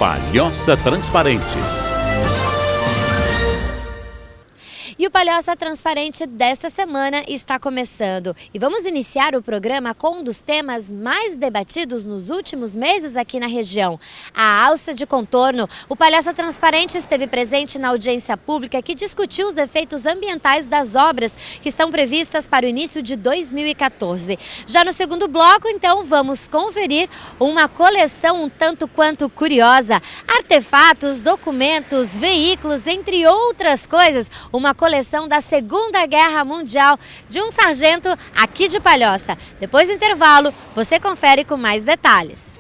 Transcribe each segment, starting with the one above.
Palhoça Transparente. E o Palhoça Transparente desta semana está começando. E vamos iniciar o programa com um dos temas mais debatidos nos últimos meses aqui na região, a alça de contorno. O Palhoça Transparente esteve presente na audiência pública que discutiu os efeitos ambientais das obras que estão previstas para o início de 2014. Já no segundo bloco, então, vamos conferir uma coleção um tanto quanto curiosa. Artefatos, documentos, veículos, entre outras coisas. Uma coleção da Segunda Guerra Mundial de um sargento aqui de Palhoça. Depois do intervalo, você confere com mais detalhes.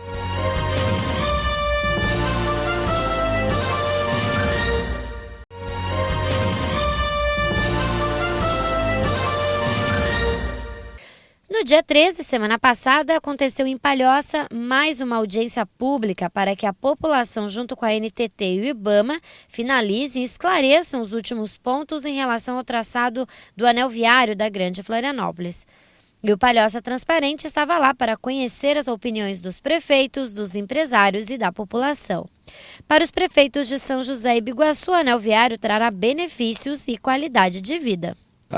No dia 13, semana passada, aconteceu em Palhoça mais uma audiência pública para que a população, junto com a NTT e o IBAMA, finalizem e esclareçam os últimos pontos em relação ao traçado do anel viário da Grande Florianópolis. E o Palhoça Transparente estava lá para conhecer as opiniões dos prefeitos, dos empresários e da população. Para os prefeitos de São José e Biguaçu, o anel viário trará benefícios e qualidade de vida.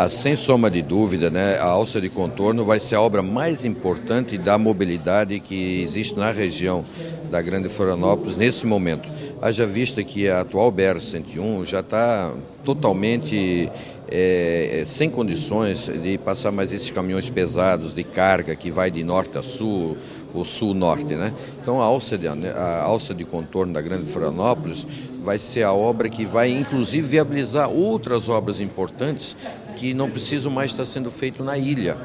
Sem sombra de dúvida, a alça de contorno vai ser a obra mais importante da mobilidade que existe na região da Grande Florianópolis nesse momento. Haja vista que a atual BR-101 já está totalmente sem condições de passar mais esses caminhões pesados de carga que vai de norte a sul, ou sul-norte. Então a alça de contorno da Grande Florianópolis vai ser a obra que vai inclusive viabilizar outras obras importantes que não precisam mais estar sendo feito na ilha.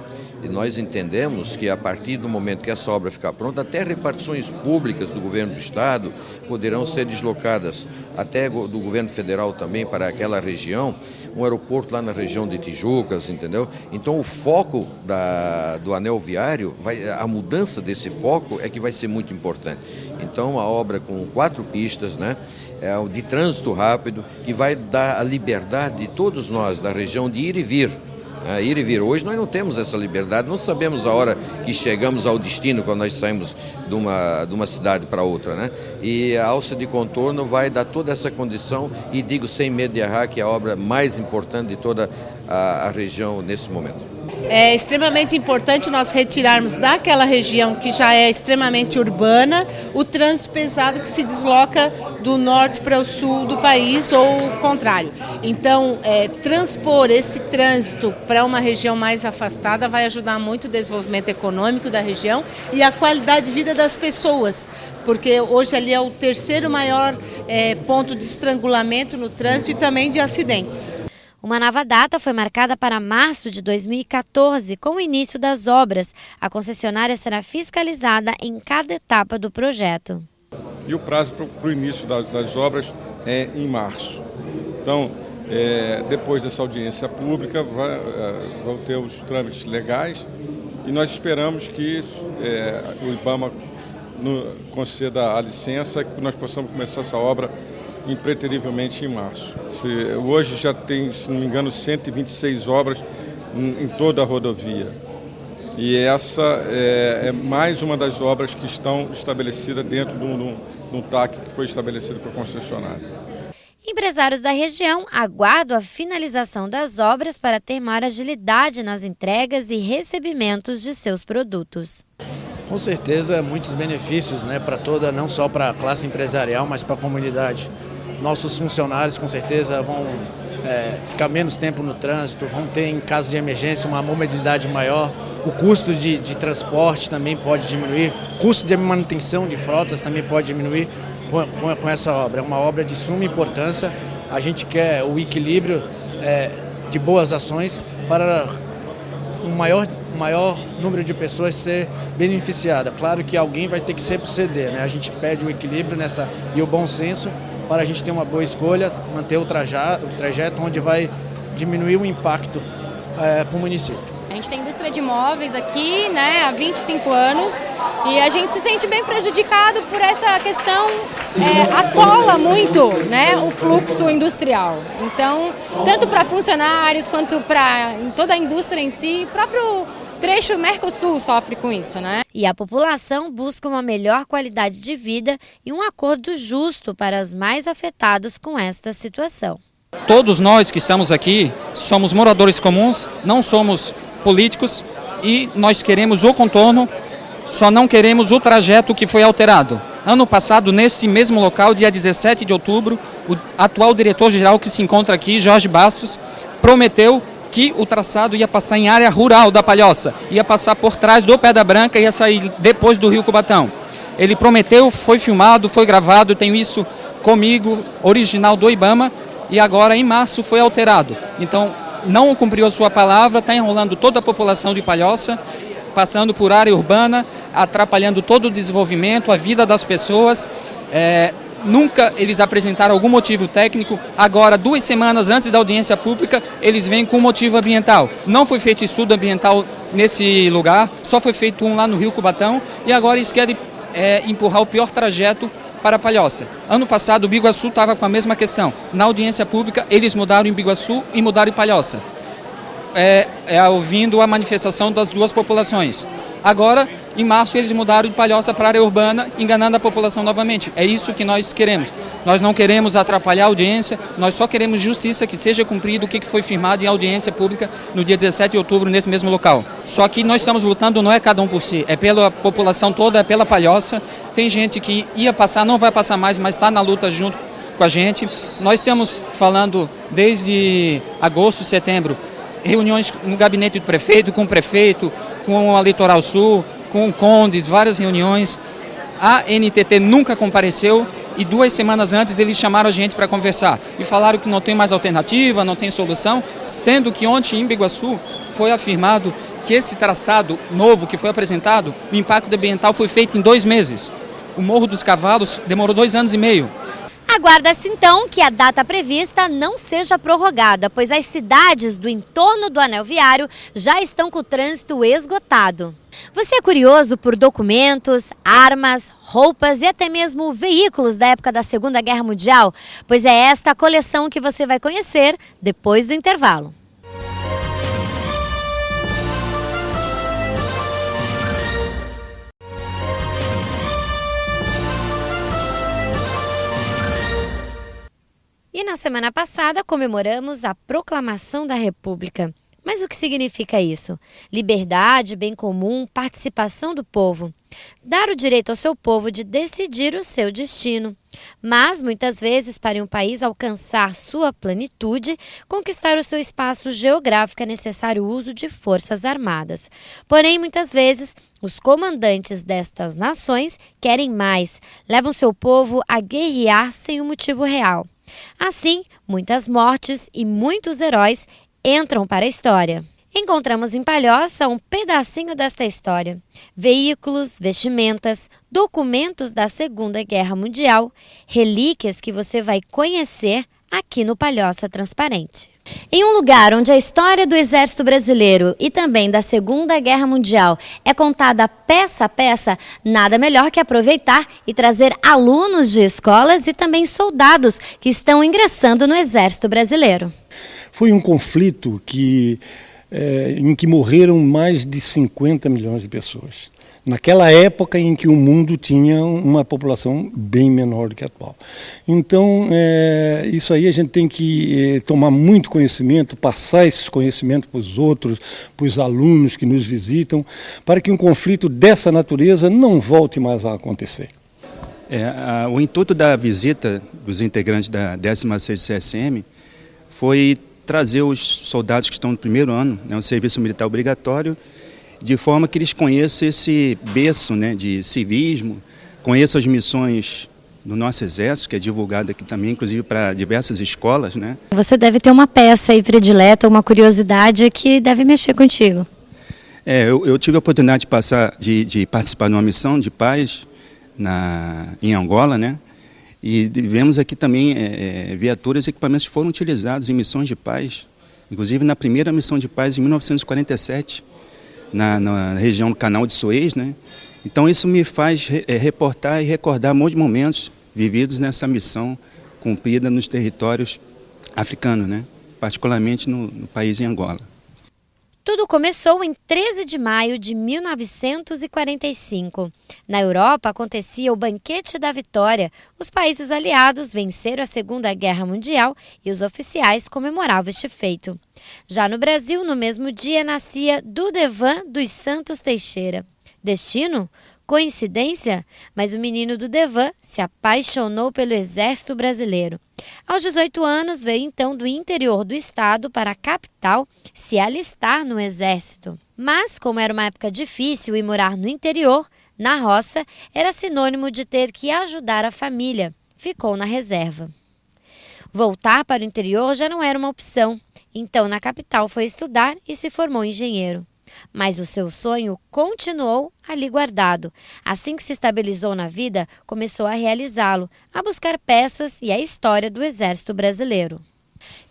E nós entendemos que a partir do momento que essa obra ficar pronta, até repartições públicas do governo do estado poderão ser deslocadas, até do governo federal também, para aquela região, um aeroporto lá na região de Tijucas, entendeu? Então o foco do anel viário, a mudança desse foco é que vai ser muito importante. Então a obra com 4 pistas, de trânsito rápido, que vai dar a liberdade de todos nós da região de ir e vir. Ir e vir. Hoje nós não temos essa liberdade, não sabemos a hora que chegamos ao destino quando nós saímos de uma cidade para outra. E a alça de contorno vai dar toda essa condição e digo sem medo de errar que é a obra mais importante de toda a região nesse momento. É extremamente importante nós retirarmos daquela região que já é extremamente urbana o trânsito pesado que se desloca do norte para o sul do país ou o contrário. Então, transpor esse trânsito para uma região mais afastada vai ajudar muito o desenvolvimento econômico da região e a qualidade de vida das pessoas, porque hoje ali é o terceiro maior ponto de estrangulamento no trânsito e também de acidentes. Uma nova data foi marcada para março de 2014, com o início das obras. A concessionária será fiscalizada em cada etapa do projeto. E o prazo para o início das obras é em março. Então, depois dessa audiência pública, vão ter os trâmites legais e nós esperamos que o IBAMA conceda a licença e que nós possamos começar essa obra impreterivelmente em março. Hoje já tem, se não me engano, 126 obras em toda a rodovia. E essa é mais uma das obras que estão estabelecidas dentro de um TAC que foi estabelecido com a concessionária. Empresários da região aguardam a finalização das obras para ter maior agilidade nas entregas e recebimentos de seus produtos. Com certeza, muitos benefícios, para toda, não só para a classe empresarial, mas para a comunidade. Nossos funcionários, com certeza, vão ficar menos tempo no trânsito, vão ter, em caso de emergência, uma mobilidade maior. O custo de transporte também pode diminuir, o custo de manutenção de frotas também pode diminuir com essa obra. É uma obra de suma importância. A gente quer o equilíbrio de boas ações para um maior número de pessoas ser beneficiada. Claro que alguém vai ter que sempre ceder, A gente pede o equilíbrio e o bom senso para a gente ter uma boa escolha, manter o trajeto onde vai diminuir o impacto para o município. A gente tem indústria de imóveis aqui, há 25 anos e a gente se sente bem prejudicado por essa questão, atola muito, o fluxo industrial. Então, tanto para funcionários quanto para toda a indústria em si, próprio trecho Mercosul sofre com isso, né? E a população busca uma melhor qualidade de vida e um acordo justo para os mais afetados com esta situação. Todos nós que estamos aqui somos moradores comuns, não somos políticos e nós queremos o contorno, só não queremos o trajeto que foi alterado. Ano passado, neste mesmo local, dia 17 de outubro, o atual diretor-geral que se encontra aqui, Jorge Bastos, prometeu que o traçado ia passar em área rural da Palhoça, ia passar por trás do Pedra Branca e ia sair depois do Rio Cubatão. Ele prometeu, foi filmado, foi gravado, tenho isso comigo, original do IBAMA, e agora em março foi alterado. Então não cumpriu a sua palavra, está enrolando toda a população de Palhoça, passando por área urbana, atrapalhando todo o desenvolvimento, a vida das pessoas. Nunca eles apresentaram algum motivo técnico, agora 2 semanas antes da audiência pública eles vêm com motivo ambiental. Não foi feito estudo ambiental nesse lugar, só foi feito um lá no Rio Cubatão e agora eles querem empurrar o pior trajeto para Palhoça. Ano passado o Biguaçu estava com a mesma questão. Na audiência pública eles mudaram em Biguaçu e mudaram em Palhoça. Ouvindo a manifestação das duas populações. Agora, em março, eles mudaram de Palhoça para a área urbana, enganando a população novamente. É isso que nós queremos. Nós não queremos atrapalhar a audiência, nós só queremos justiça, que seja cumprido o que foi firmado em audiência pública no dia 17 de outubro, nesse mesmo local. Só que nós estamos lutando, não é cada um por si, é pela população toda, é pela Palhoça. Tem gente que ia passar, não vai passar mais, mas está na luta junto com a gente. Nós estamos falando desde agosto, setembro, reuniões no gabinete do prefeito, com a Litoral Sul, com o Condes, várias reuniões. A NTT nunca compareceu e 2 semanas antes eles chamaram a gente para conversar e falaram que não tem mais alternativa, não tem solução, sendo que ontem em Biguaçu foi afirmado que esse traçado novo que foi apresentado, o impacto ambiental foi feito em 2 meses. O Morro dos Cavalos demorou 2 anos e meio. Aguarda-se então que a data prevista não seja prorrogada, pois as cidades do entorno do anel viário já estão com o trânsito esgotado. Você é curioso por documentos, armas, roupas e até mesmo veículos da época da Segunda Guerra Mundial? Pois é esta a coleção que você vai conhecer depois do intervalo. E na semana passada comemoramos a Proclamação da República. Mas o que significa isso? Liberdade, bem comum, participação do povo. Dar o direito ao seu povo de decidir o seu destino. Mas, muitas vezes, para um país alcançar sua plenitude, conquistar o seu espaço geográfico é necessário o uso de forças armadas. Porém, muitas vezes, os comandantes destas nações querem mais, levam seu povo a guerrear sem um motivo real. Assim, muitas mortes e muitos heróis entram para a história. Encontramos em Palhoça um pedacinho desta história. Veículos, vestimentas, documentos da Segunda Guerra Mundial, relíquias que você vai conhecer aqui no Palhoça Transparente. Em um lugar onde a história do Exército Brasileiro e também da Segunda Guerra Mundial é contada peça a peça, nada melhor que aproveitar e trazer alunos de escolas e também soldados que estão ingressando no Exército Brasileiro. Foi um conflito em que morreram mais de 50 milhões de pessoas. Naquela época em que o mundo tinha uma população bem menor do que a atual. Então, isso aí a gente tem que tomar muito conhecimento, passar esses conhecimentos para os outros, para os alunos que nos visitam, para que um conflito dessa natureza não volte mais a acontecer. O intuito da visita dos integrantes da 16ª CSM foi trazer os soldados que estão no primeiro ano, o serviço militar obrigatório, de forma que eles conheçam esse berço, de civismo, conheçam as missões do nosso Exército, que é divulgado aqui também, inclusive para diversas escolas. Você deve ter uma peça aí predileta, uma curiosidade que deve mexer contigo. Eu tive a oportunidade de participar de uma missão de paz em Angola, e vemos aqui também viaturas e equipamentos que foram utilizados em missões de paz, inclusive na primeira missão de paz em 1947, na região do Canal de Suez, Então isso me faz reportar e recordar muitos momentos vividos nessa missão cumprida nos territórios africanos, particularmente no país em Angola. Tudo começou em 13 de maio de 1945. Na Europa acontecia o Banquete da Vitória. Os países aliados venceram a Segunda Guerra Mundial e os oficiais comemoravam este feito. Já no Brasil, no mesmo dia, nascia Dudevant dos Santos Teixeira. Destino? Coincidência? Mas o menino Dudevant se apaixonou pelo Exército Brasileiro. Aos 18 anos, veio então do interior do estado para a capital se alistar no Exército. Mas, como era uma época difícil e morar no interior, na roça, era sinônimo de ter que ajudar a família. Ficou na reserva. Voltar para o interior já não era uma opção. Então, na capital, foi estudar e se formou engenheiro. Mas o seu sonho continuou ali guardado. Assim que se estabilizou na vida, começou a realizá-lo, a buscar peças e a história do Exército Brasileiro.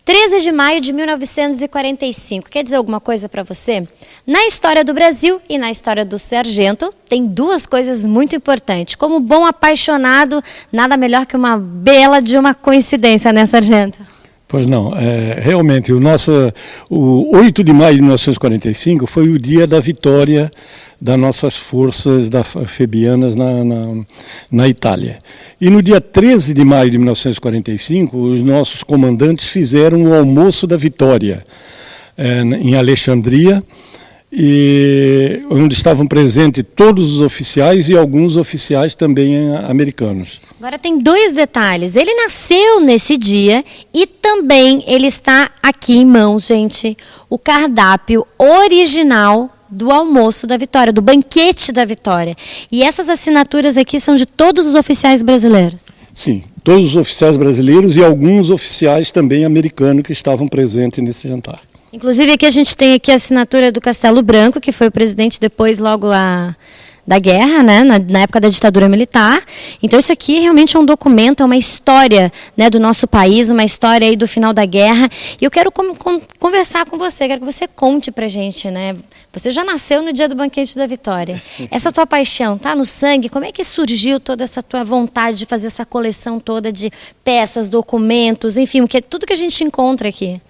13 de maio de 1945, quer dizer alguma coisa para você? Na história do Brasil e na história do sargento, tem duas coisas muito importantes. Como bom apaixonado, nada melhor que uma bela de uma coincidência, né, sargento? Pois não, realmente o 8 de maio de 1945 foi o dia da vitória das nossas forças fabianas na Itália. E no dia 13 de maio de 1945, os nossos comandantes fizeram o almoço da vitória em Alexandria, e onde estavam presentes todos os oficiais e alguns oficiais também americanos. Agora tem dois detalhes. Ele nasceu nesse dia e também ele está aqui em mãos, gente, o cardápio original do almoço da Vitória, do banquete da Vitória. E essas assinaturas aqui são de todos os oficiais brasileiros? Sim, todos os oficiais brasileiros e alguns oficiais também americanos que estavam presentes nesse jantar. Inclusive aqui a gente tem aqui a assinatura do Castelo Branco, que foi o presidente depois logo da guerra, né, na época da ditadura militar. Então isso aqui realmente é um documento, é uma história, né, do nosso país, uma história aí do final da guerra. E eu quero conversar com você, quero que você conte pra gente, né? Você já nasceu no dia do Banquete da Vitória. Essa tua paixão tá no sangue? Como é que surgiu toda essa tua vontade de fazer essa coleção toda de peças, documentos, enfim, tudo que a gente encontra aqui?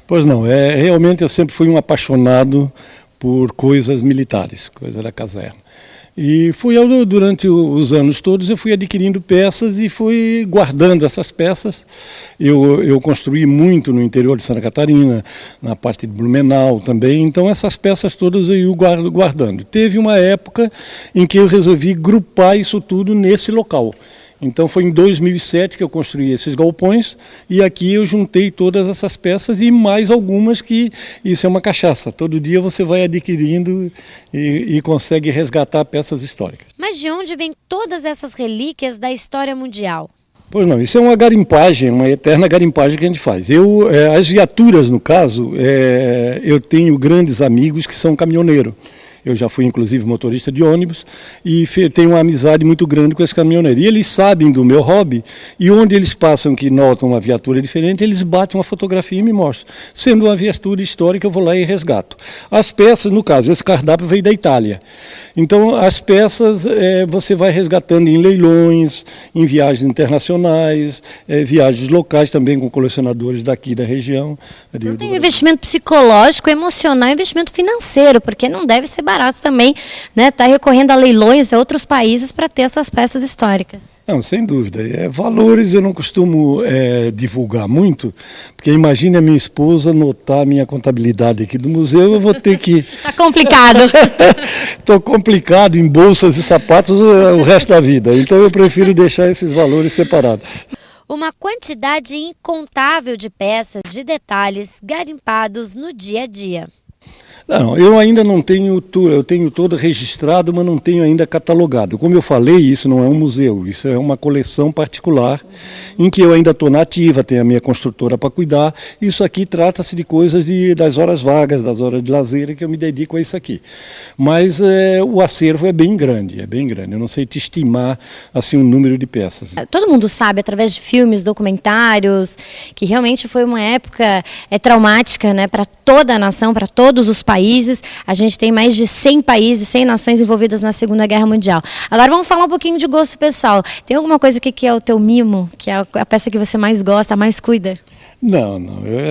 Pois não, realmente eu sempre fui um apaixonado por coisas militares, coisa da caserna. E durante os anos todos eu fui adquirindo peças e fui guardando essas peças. Eu construí muito no interior de Santa Catarina, na parte de Blumenau também, então essas peças todas eu ia guardando. Teve uma época em que eu resolvi grupar isso tudo nesse local. Então foi em 2007 que eu construí esses galpões e aqui eu juntei todas essas peças e mais algumas que isso é uma cachaça. Todo dia você vai adquirindo e consegue resgatar peças históricas. Mas de onde vêm todas essas relíquias da história mundial? Pois não, isso é uma garimpagem, uma eterna garimpagem que a gente faz. As viaturas, no caso, eu tenho grandes amigos que são caminhoneiros. Eu já fui, inclusive, motorista de ônibus e tenho uma amizade muito grande com esse caminhoneiro. E eles sabem do meu hobby e onde eles passam que notam uma viatura diferente, eles batem uma fotografia e me mostram. Sendo uma viatura histórica, eu vou lá e resgato. As peças, no caso, esse cardápio veio da Itália. Então, as peças você vai resgatando em leilões, em viagens internacionais, viagens locais também com colecionadores daqui da região. Então tem investimento psicológico, emocional e investimento financeiro, porque não deve ser barato também, né? Tá recorrendo a leilões a outros países para ter essas peças históricas. Não, sem dúvida. Valores eu não costumo divulgar muito, porque imagine a minha esposa notar a minha contabilidade aqui do museu, eu vou ter que... Tá complicado. Estou complicado em bolsas e sapatos o resto da vida, então eu prefiro deixar esses valores separados. Uma quantidade incontável de peças, de detalhes garimpados no dia a dia. Não, eu ainda não tenho tudo, eu tenho todo registrado, mas não tenho ainda catalogado. Como eu falei, isso não é um museu, isso é uma coleção particular, em que eu ainda estou na ativa, tenho a minha construtora para cuidar. Isso aqui trata-se de coisas das horas vagas, das horas de lazer, que eu me dedico a isso aqui. Mas o acervo é bem grande, eu não sei te estimar assim, um número de peças. Todo mundo sabe, através de filmes, documentários, que realmente foi uma época traumática, né, para toda a nação, para todos os países. A gente tem mais de 100 países, 100 nações envolvidas na Segunda Guerra Mundial. Agora vamos falar um pouquinho de gosto pessoal. Tem alguma coisa aqui que é o teu mimo, que é a peça que você mais gosta, mais cuida? Não.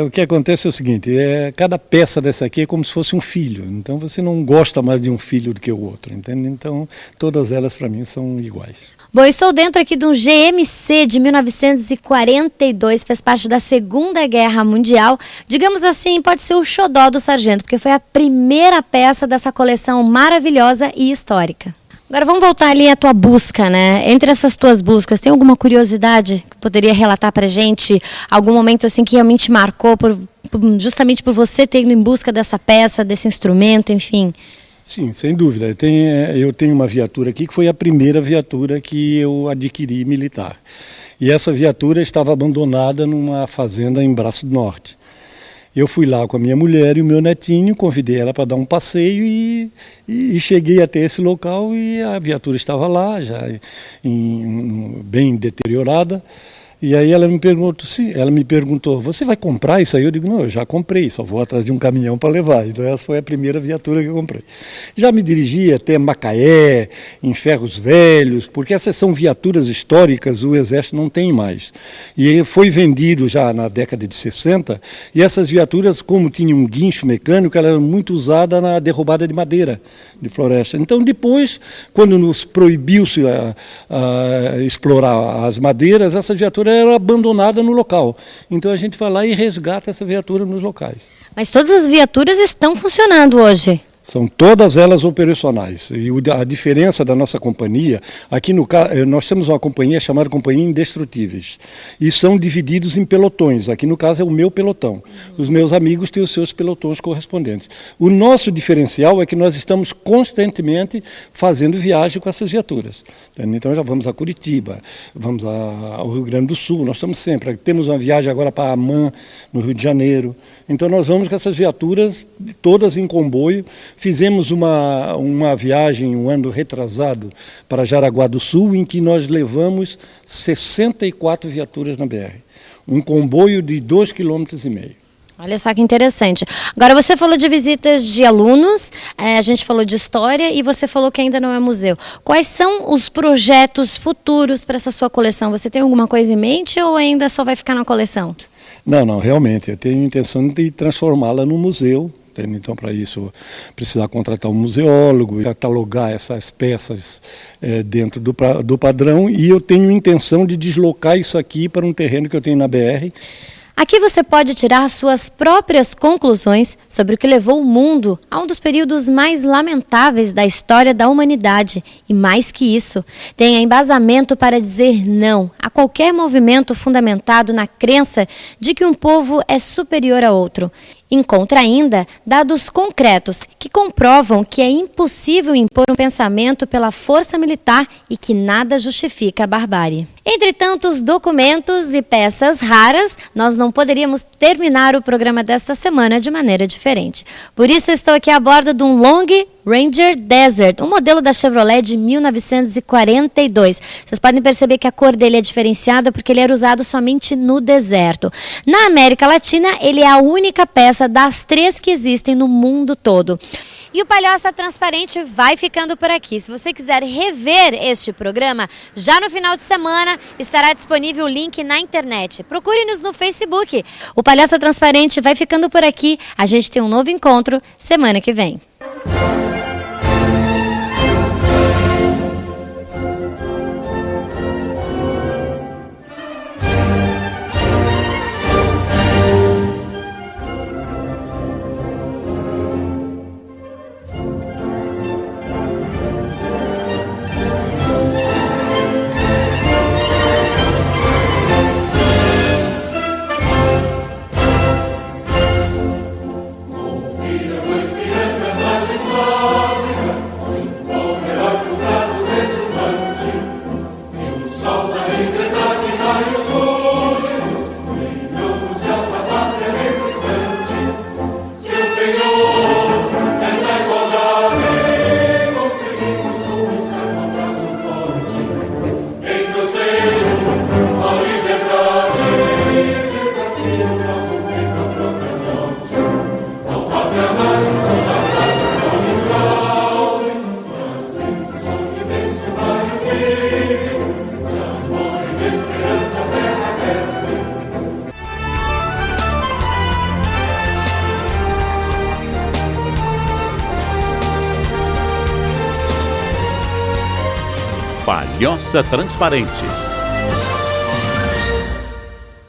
O que acontece é o seguinte, cada peça dessa aqui é como se fosse um filho. Então você não gosta mais de um filho do que o outro, entende? Então todas elas para mim são iguais. Bom, estou dentro aqui de um GMC de 1942, fez parte da Segunda Guerra Mundial. Digamos assim, pode ser o xodó do sargento, porque foi a primeira peça dessa coleção maravilhosa e histórica. Agora vamos voltar ali à tua busca, né? Entre essas tuas buscas, tem alguma curiosidade que poderia relatar pra gente? Algum momento assim que realmente marcou, justamente por você ter ido em busca dessa peça, desse instrumento, enfim? Sim, sem dúvida. Eu tenho uma viatura aqui que foi a primeira viatura que eu adquiri militar. E essa viatura estava abandonada numa fazenda em Braço do Norte. Eu fui lá com a minha mulher e o meu netinho, convidei ela para dar um passeio e cheguei até esse local e a viatura estava lá, já bem deteriorada. E aí ela me perguntou, você vai comprar isso aí? Eu digo, não, eu já comprei, só vou atrás de um caminhão para levar. Então essa foi a primeira viatura que eu comprei. Já me dirigi até Macaé, em Ferros Velhos, porque essas são viaturas históricas, o Exército não tem mais. E foi vendido já na década de 60, e essas viaturas, como tinham um guincho mecânico, elas eram muito usadas na derrubada de madeira, de floresta. Então depois, quando nos proibiu-se explorar as madeiras, essa viatura era abandonada no local. Então a gente vai lá e resgata essa viatura nos locais. Mas todas as viaturas estão funcionando hoje? São todas elas operacionais. E a diferença da nossa companhia, aqui no caso, nós temos uma companhia chamada Companhia Indestrutíveis. E são divididos em pelotões. Aqui no caso é o meu pelotão. Os meus amigos têm os seus pelotões correspondentes. O nosso diferencial é que nós estamos constantemente fazendo viagem com essas viaturas. Então já vamos a Curitiba, vamos ao Rio Grande do Sul, nós estamos sempre. Temos uma viagem agora para Amã, no Rio de Janeiro. Então nós vamos com essas viaturas todas em comboio. Fizemos uma viagem um ano retrasado para Jaraguá do Sul, em que nós levamos 64 viaturas na BR. Um comboio de 2,5 km. Olha só que interessante. Agora você falou de visitas de alunos, a gente falou de história e você falou que ainda não é museu. Quais são os projetos futuros para essa sua coleção? Você tem alguma coisa em mente ou ainda só vai ficar na coleção? Não, realmente. Eu tenho a intenção de transformá-la num museu. Então, para isso, precisar contratar um museólogo, catalogar essas peças dentro do padrão. E eu tenho intenção de deslocar isso aqui para um terreno que eu tenho na BR. Aqui você pode tirar suas próprias conclusões sobre o que levou o mundo a um dos períodos mais lamentáveis da história da humanidade. E mais que isso, tenha embasamento para dizer não a qualquer movimento fundamentado na crença de que um povo é superior a outro. Encontra ainda dados concretos que comprovam que é impossível impor um pensamento pela força militar e que nada justifica a barbárie. Entre tantos documentos e peças raras, nós não poderíamos terminar o programa desta semana de maneira diferente. Por isso estou aqui a bordo de um Long Ranger Desert, um modelo da Chevrolet de 1942. Vocês podem perceber que a cor dele é diferenciada porque ele era usado somente no deserto. Na América Latina, ele é a única peça das 3 que existem no mundo todo. E o Palhoça Transparente vai ficando por aqui. Se você quiser rever este programa, já no final de semana estará disponível o link na internet. Procure-nos no Facebook. O Palhoça Transparente vai ficando por aqui. A gente tem um novo encontro semana que vem. Majestade Palhoça Transparente.